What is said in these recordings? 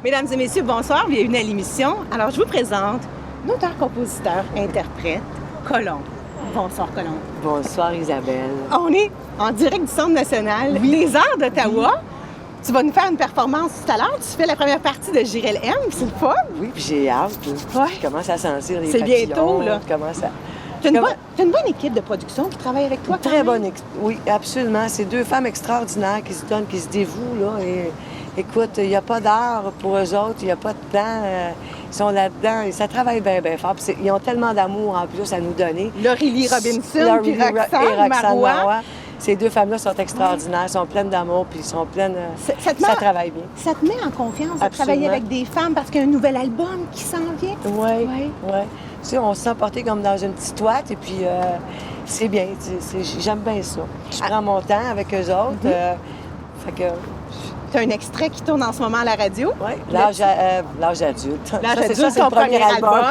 Mesdames et messieurs, bonsoir, bienvenue à l'émission. Alors, je vous présente l'auteur, compositeur, interprète, Colombe. Bonsoir, Colombe. Bonsoir, Isabelle. On est en direct du Centre national des arts d'Ottawa. Tu vas nous faire une performance tout à l'heure. Tu fais la première partie de Jirel M. C'est le fun. Oui, puis j'ai hâte. Ouais. Je commence à sentir les C'est papillons. bientôt, là. Je commence à... Tu as une bonne équipe de production qui travaille avec toi. Très bonne Oui, absolument. C'est deux femmes extraordinaires qui se donnent, qui se dévouent, là. Et écoute, il n'y a pas d'art pour eux autres, il n'y a pas de temps. Ils sont là-dedans et ça travaille bien, bien fort. Puis ils ont tellement d'amour en plus à nous donner. Laurélie Robinson puis Roxane Marois. Ces deux femmes-là sont extraordinaires, sont pleines d'amour, puis sont pleines... Ça travaille bien. Ça te met en confiance de travailler avec des femmes parce qu'il y a un nouvel album qui s'en vient? Oui, oui. Tu sais, on se sent porté comme dans une petite toite, et puis c'est bien. J'aime bien ça. Je prends mon temps avec eux autres. Fait que... Tu as un extrait qui tourne en ce moment à la radio. Oui, l'âge adulte. L'âge adulte, c'est ton premier album.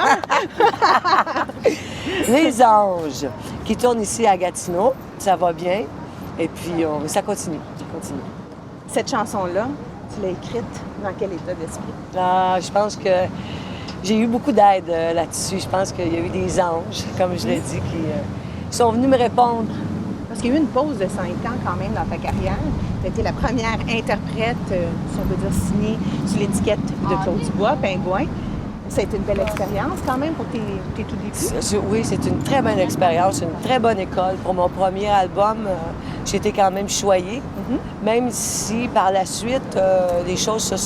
Les Anges, qui tourne ici à Gatineau. Ça va bien. Et puis, ça continue. Cette chanson-là, tu l'as écrite dans quel état d'esprit? Je pense que j'ai eu beaucoup d'aide là-dessus. Je pense qu'il y a eu des anges, comme je l'ai dit, qui sont venus me répondre. Parce qu'il y a eu une pause de 5 ans quand même dans ta carrière. Tu as été la première interprète, si on peut dire, signée sur l'étiquette de Claude Dubois, Pingouin. Ça a été une belle expérience quand même pour tes tout débuts. Oui, c'est une très bonne expérience, une très bonne école. Pour mon premier album, j'ai été quand même choyée, même si par la suite, les choses se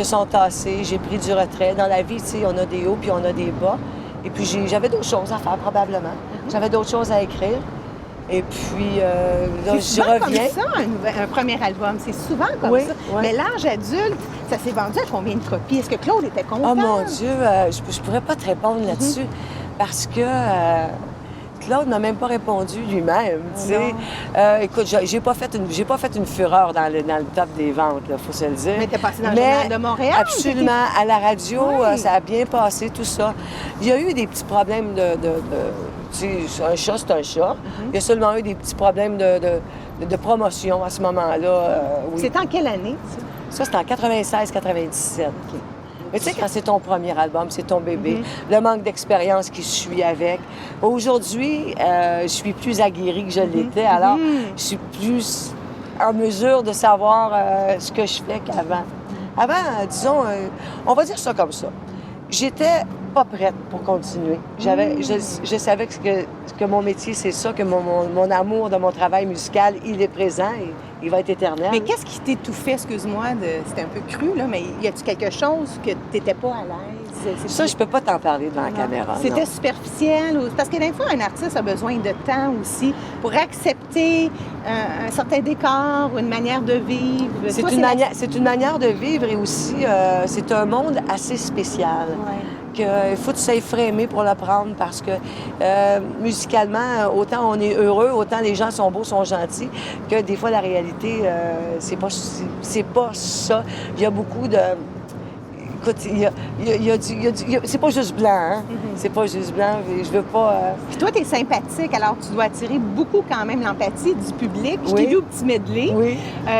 sont tassées. J'ai pris du retrait. Dans la vie, tu sais, on a des hauts puis on a des bas. Et puis j'avais d'autres choses à faire probablement. J'avais d'autres choses à écrire. Et puis, là, je reviens. C'est souvent comme ça, un premier album. C'est souvent comme ça. Oui. Mais l'âge adulte, ça s'est vendu à combien de copies? Est-ce que Claude était content? Oh mon Dieu, je pourrais pas te répondre là-dessus parce que Claude n'a même pas répondu lui-même. Écoute, j'ai pas fait une fureur dans le top des ventes, il faut se le dire. Mais t'es passé dans le Journal de Montréal? Absolument. À la radio, ça a bien passé, tout ça. Il y a eu des petits problèmes tu sais, un chat, c'est un chat. Il y a seulement eu des petits problèmes de promotion à ce moment-là. Oui. C'est en quelle année, ça? Ça, c'est en 96-97. Mais tu sais, quand c'est ton premier album, c'est ton bébé, le manque d'expérience qui suit avec. Aujourd'hui, je suis plus aguerrie que je l'étais, alors je suis plus en mesure de savoir ce que je fais qu'avant. Avant, disons, on va dire ça comme ça. J'étais pas prête pour continuer. Je savais que mon métier, c'est ça, que mon amour de mon travail musical, il est présent et il va être éternel. Mais qu'est-ce qui t'étouffait, excuse-moi, c'était un peu cru, là, mais y a-tu quelque chose que t'étais pas à l'aise? Ça, je peux pas t'en parler devant la caméra. C'était superficiel? Parce que des fois, un artiste a besoin de temps aussi pour accepter un certain décor ou une manière de vivre. C'est une manière de vivre et aussi, c'est un monde assez spécial. Il faut que tu sois frémé pour l'apprendre parce que musicalement, autant on est heureux, autant les gens sont beaux, sont gentils, que des fois la réalité, c'est pas ça. Il y a beaucoup de... Écoute, c'est pas juste blanc, hein? C'est pas juste blanc, je veux pas... Puis toi, t'es sympathique, alors tu dois attirer beaucoup quand même l'empathie du public. Je t'ai vu au petit medley,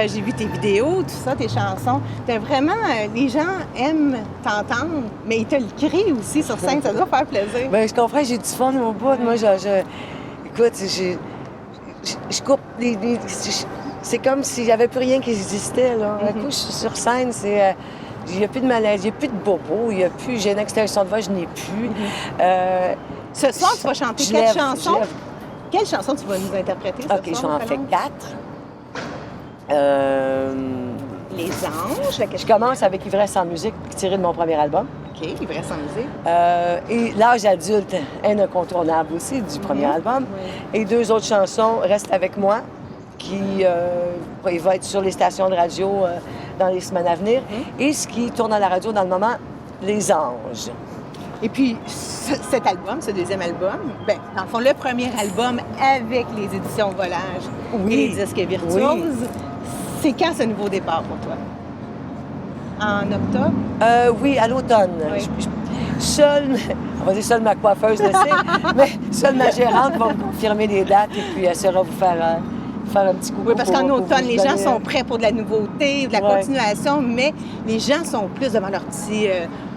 j'ai vu tes vidéos, tout ça, tes chansons. T'as vraiment... les gens aiment t'entendre, mais ils te le crient aussi sur scène, ça doit faire plaisir. Bien, je comprends, j'ai du fun au bout. Moi, écoute, je coupe c'est comme s'il n'y avait plus rien qui existait, là. Un coup, je suis sur scène, c'est... Il n'y a plus de malaise, il n'y a plus de bobo, j'ai une extension de voix, je n'ai plus. Ce soir, tu vas chanter quelle chanson? Quelle chanson tu vas nous interpréter ce soir? OK, j'en fais 4. Les Anges. Je commence avec Ivresse sans musique, tiré de mon premier album. OK, Ivresse sans musique. Et L'âge adulte, un incontournable aussi du premier album. Et 2 autres chansons, Reste avec moi, qui va être sur les stations de radio dans les semaines à venir, et ce qui tourne à la radio dans le moment, Les Anges. Et puis, cet album, ce deuxième album, dans le fond, le premier album avec les éditions Volage et les disques virtuoses, c'est quand ce nouveau départ pour toi? En octobre? Oui, à l'automne. Seule ma coiffeuse le sait, mais seule ma gérante va me confirmer les dates et puis elle saura vous faire faire un petit coucou. Oui, parce qu'en pour automne, vous les gens donner- sont prêts pour de la nouveauté, de la continuation, mais les gens sont plus devant leur petit...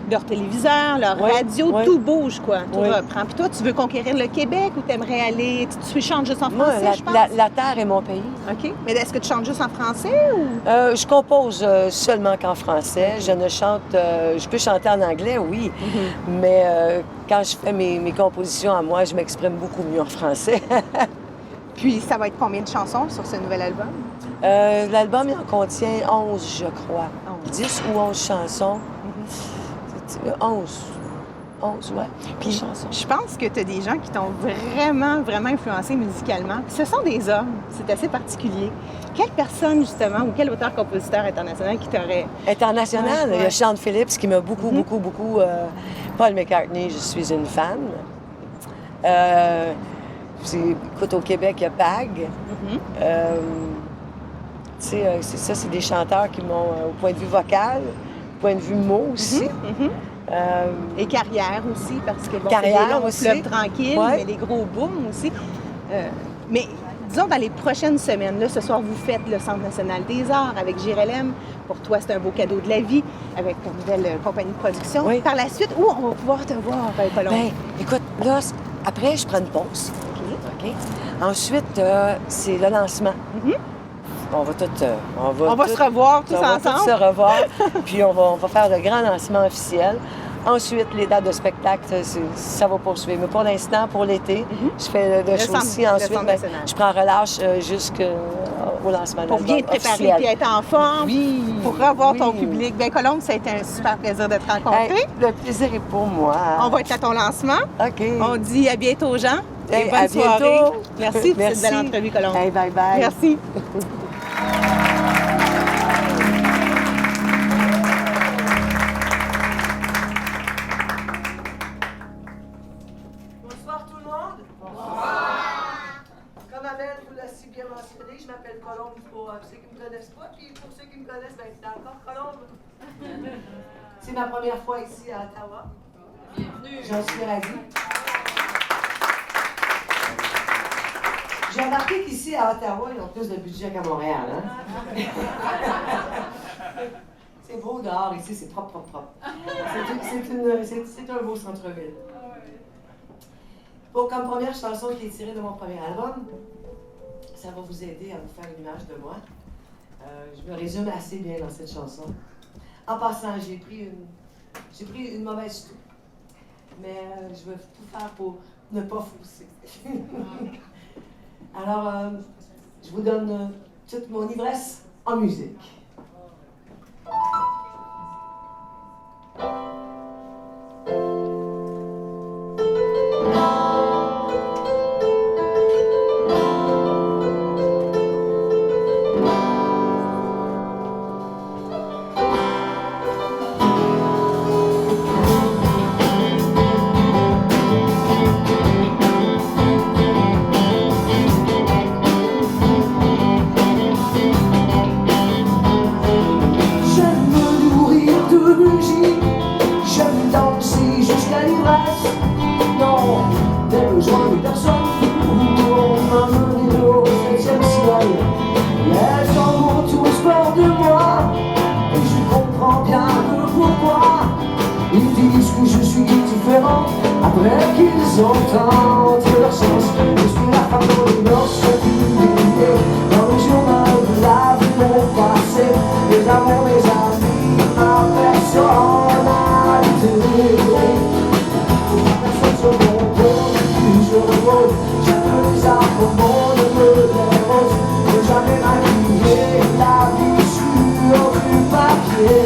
leur téléviseur, leur radio, tout bouge, quoi. Tout reprend. Puis toi, tu veux conquérir le Québec ou tu aimerais aller... Tu chantes juste en français, Moi, je pense? la terre est mon pays. OK. Mais est-ce que tu chantes juste en français ou... Je compose seulement qu'en français. Je ne chante... je peux chanter en anglais, oui. Mais quand je fais mes compositions à moi, je m'exprime beaucoup mieux en français. Puis ça va être combien de chansons sur ce nouvel album? L'album, il en contient 11, je crois. 10 ou 11 chansons. 11, ouais. Puis chansons. je pense que tu as des gens qui t'ont vraiment, vraiment influencé musicalement. Puis ce sont des hommes. C'est assez particulier. Quelle personne, justement, ou quel auteur-compositeur international qui t'aurait... International? Ouais. Il y a Sean Phillips qui m'a beaucoup. Paul McCartney, je suis une fan. Écoute, au Québec, il y a Pag. C'est ça, c'est des chanteurs qui m'ont, au point de vue vocal, au point de vue mots aussi. Et carrière aussi, parce que bon, Carrière c'est des longs aussi. fleuves tranquilles, mais des gros booms aussi. Mais disons, dans les prochaines semaines, là, ce soir, vous faites le Centre national des arts avec JRLM. Pour toi, c'est un beau cadeau de la vie avec ta nouvelle compagnie de production. Oui. Par la suite, où on va pouvoir te voir, Colombe? Bien, écoute, là, après, je prends une pause. OK? Ensuite, c'est le lancement. On va tout... On va se revoir tous on va ensemble. tous se revoir, puis on va faire le grand lancement officiel. Ensuite, les dates de spectacle, ça va poursuivre. Mais pour l'instant, pour l'été, je fais le show aussi. Ensuite, je prends relâche jusqu'au lancement de pour bien te préparer et être en forme, pour revoir ton public. Bien, Colombe, ça a été un super plaisir de te rencontrer. Hey, le plaisir est pour moi. On va être à ton lancement. OK. On dit à bientôt, Jean. Hey, et bonne soirée. bientôt. Merci pour cette belle entrevue, Colombe. Hey, bye bye. Merci. Bonsoir tout le monde. Bonsoir. Comme Amel vous l'a si bien mentionné, je m'appelle Colombe pour ceux qui ne me connaissent pas, puis pour ceux qui me connaissent, ben, c'est encore Colombe. C'est ma première fois ici à Ottawa. Bienvenue. J'en suis ravie. J'ai remarqué qu'ici à Ottawa, ils ont plus de budget qu'à Montréal. Hein? C'est beau dehors, ici, c'est propre, propre, propre. C'est un beau centre-ville. Bon, comme première chanson qui est tirée de mon premier album, ça va vous aider à vous faire une image de moi. Je me résume assez bien dans cette chanson. En passant, j'ai pris une mauvaise toux. Mais je vais tout faire pour ne pas fausser. Alors, je vous donne toute mon ivresse en musique. Après qu'ils entendent leur sens, je suis la femme dont les noces sont publiées dans le journal de la vie de mon passé. Les amours, mes amis, ma personnalité. Personne sur mon dos, puis je repose. Je me les accommode, me les roses. Ne jamais maquiller la vie sur du papier.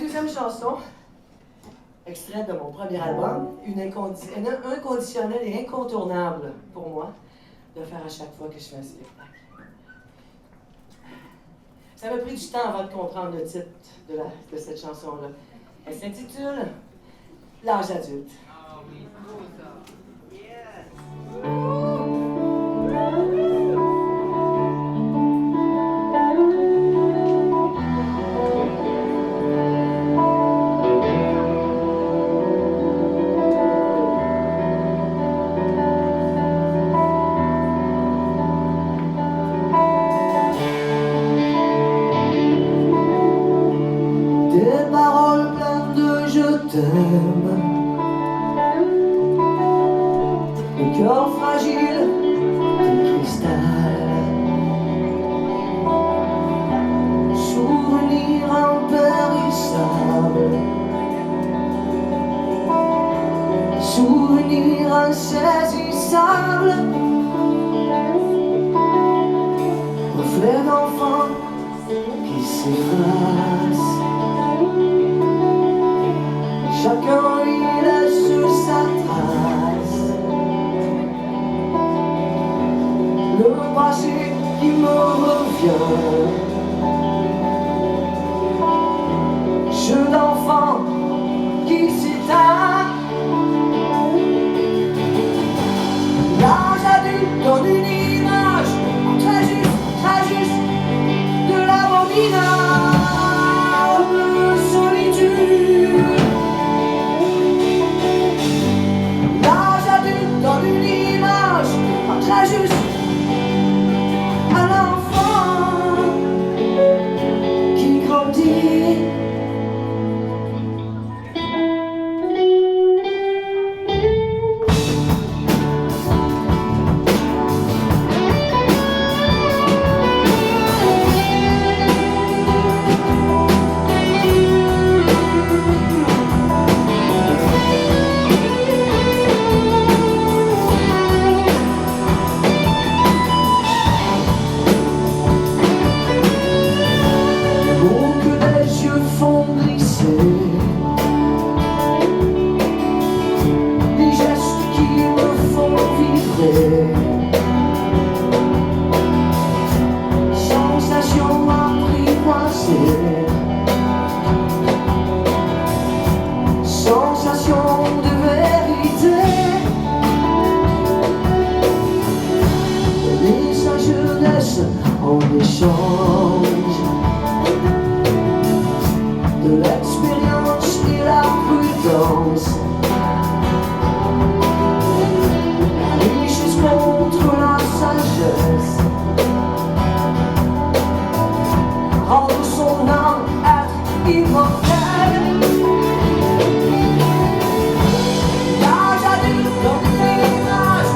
deuxième chanson, extraite de mon premier album, un inconditionnel et incontournable pour moi de faire à chaque fois que je fais un spectacle. Ça m'a pris du temps avant de comprendre le titre de cette chanson-là. Elle s'intitule L'âge adulte. Ah oui, beau ça. Yes. Des paroles pleines de je t'aime, le cœur fragile de cristal, souvenir impérissable, souvenir insaisissable, reflet d'enfant qui s'efface. Chacun y laisse sa trace. Le passé qui me revient. Jeu d'enfant qui s'éteint. L'âge adulte donne une image très juste de l'abominable solitude. Donne une image très juste à l'enfant qui grandit. Sensation apprivoisée, sensation de vérité, et sa jeunesse en échange de l'expérience et la prudence. Contre la sagesse, rendre son âme être immortelle. L'âge adulte donne une image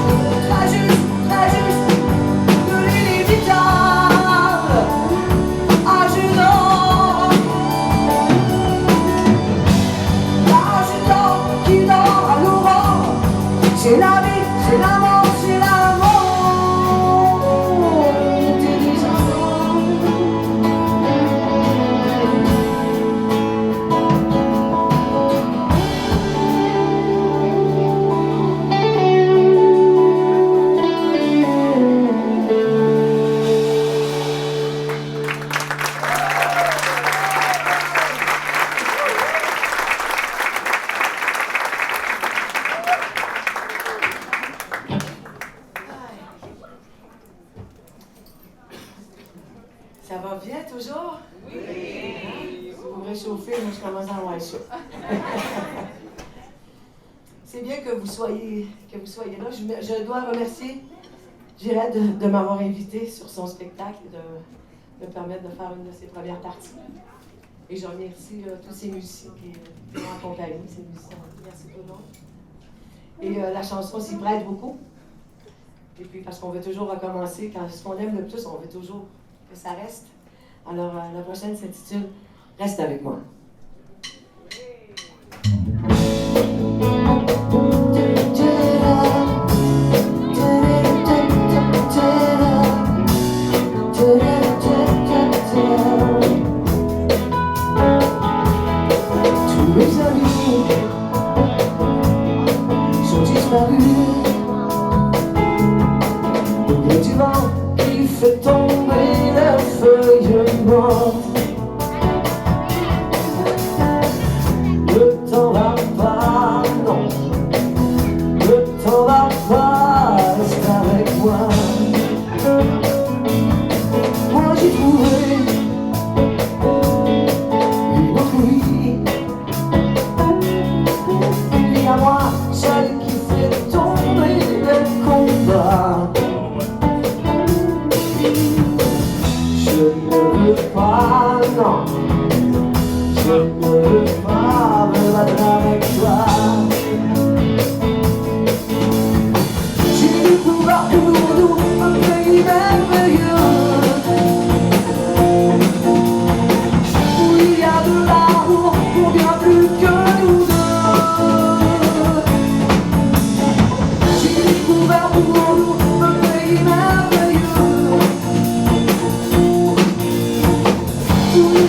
très juste de l'inévitable. Âge d'or, l'âge d'or qui dort à l'aurore. C'est la vie, c'est la mort. Ça va bien toujours? Oui! Vous vous réchauffez, moi je commence à avoir chaud. C'est bien que vous soyez là. Je dois remercier Gilette de m'avoir invité sur son spectacle et de me permettre de faire une de ses premières parties. Et je remercie tous ces musiciens qui m'ont accompagné, ces musiciens. Merci tout le monde. Et la chanson s'y prête beaucoup. Et puis parce qu'on veut toujours recommencer, quand ce qu'on aime le plus, on veut toujours que ça reste. Alors la prochaine s'intitule « Reste avec moi ».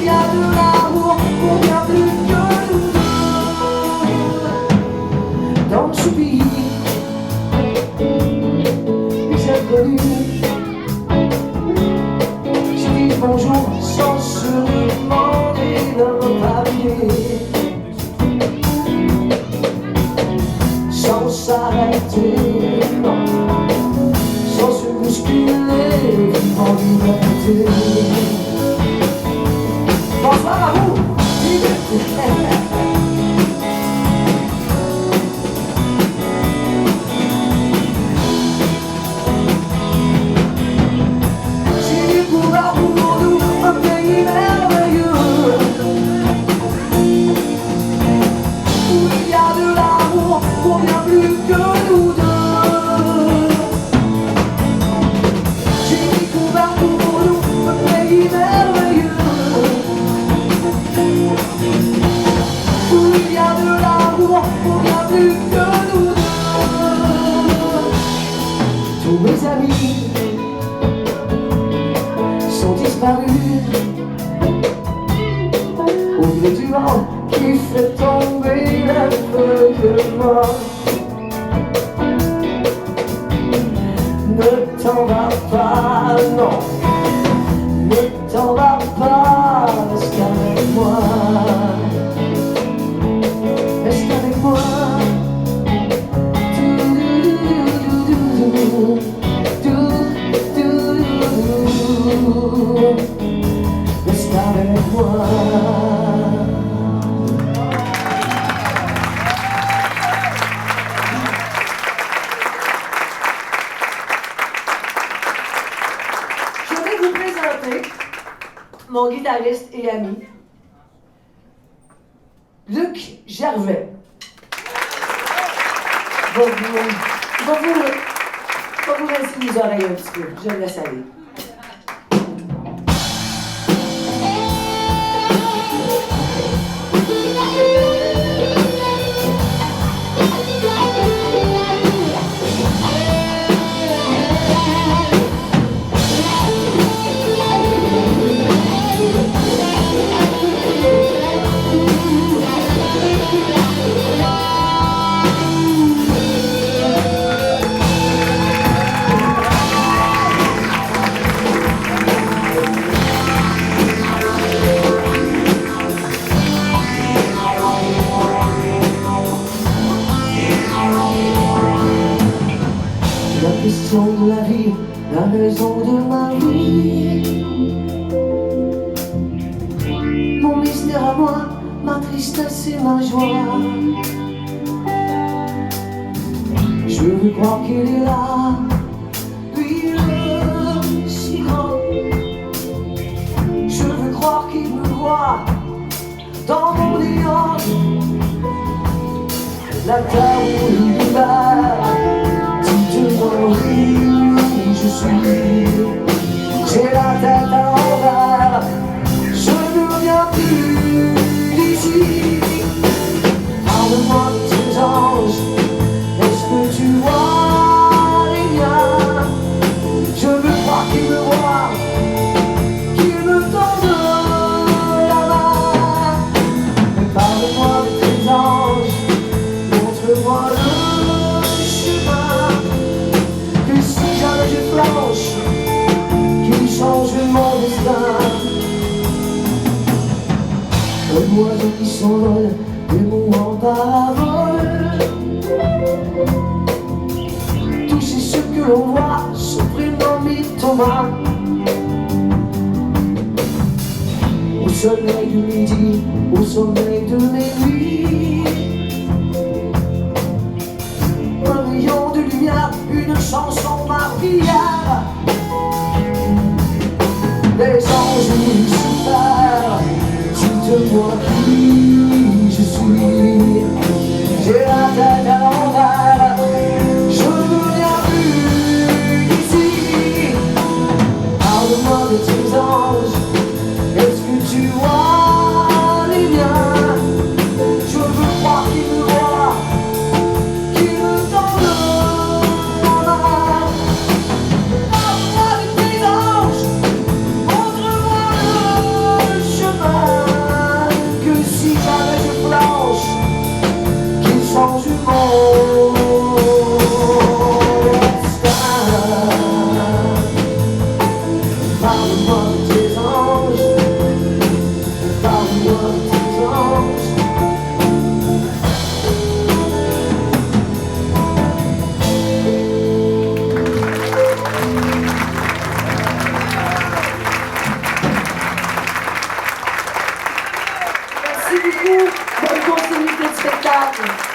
il y a de l'amour pour bien plus que nous deux. Dans ce pays, les inconnus, je dis bonjour sans se demander d'un papier, sans s'arrêter, non, sans se bousculer, vivant en liberté. Bonsoir à vous. J'ai découvert pour nous un pays merveilleux où il y a de l'amour pour bien plus que nous deux. J'ai découvert pour nous un pays merveilleux où il y a de l'amour pour bien plus que nous deux. Tous mes amis sont disparus au gré du vent qui fait tomber la feuille morte. Ne t'en va pas, non, ne t'en va pas, reste avec moi. Reste avec moi. Reste avec moi. Je vais vous présenter mon guitariste et ami, Luc Gervais. Va vous rincer les oreilles un petit peu. Je le laisse aller. La question de la vie, la raison de ma vie. Mon mystère à moi, ma tristesse et ma joie. Je veux croire qu'il est là, lui le si grand. Je veux croire qu'il me voit dans mon néant. La terre où il bat. Dites-moi qui je suis. J'ai la tête à l'envers. Je ne viens plus d'ici. Parle-moi de tes anges. Est-ce que tu vois les miens? Je veux croire qu'ils me voient, qu'ils me tendent la main. Mais parle-moi de tes anges. Montre-moi le qui change mon destin. Un oiseau qui s'envole, des mots en parole. Toucher ce que l'on voit, se prénommer Thomas. Au soleil du midi, au sommeil de mes nuits. Un rayon de lumière, une chanson, ma prière. Les anges Lucifer, dites-moi qui je suis. J'ai la tête à l'envers, je ne viens plus d'ici. Parle-moi de tes anges, est-ce que tu vois les miens? Je veux croire qu'ils me voient, qu'ils me tendent la main. Parle-moi de tes anges, montre-moi le chemin. beaucoup. Bonne continuité de spectacle.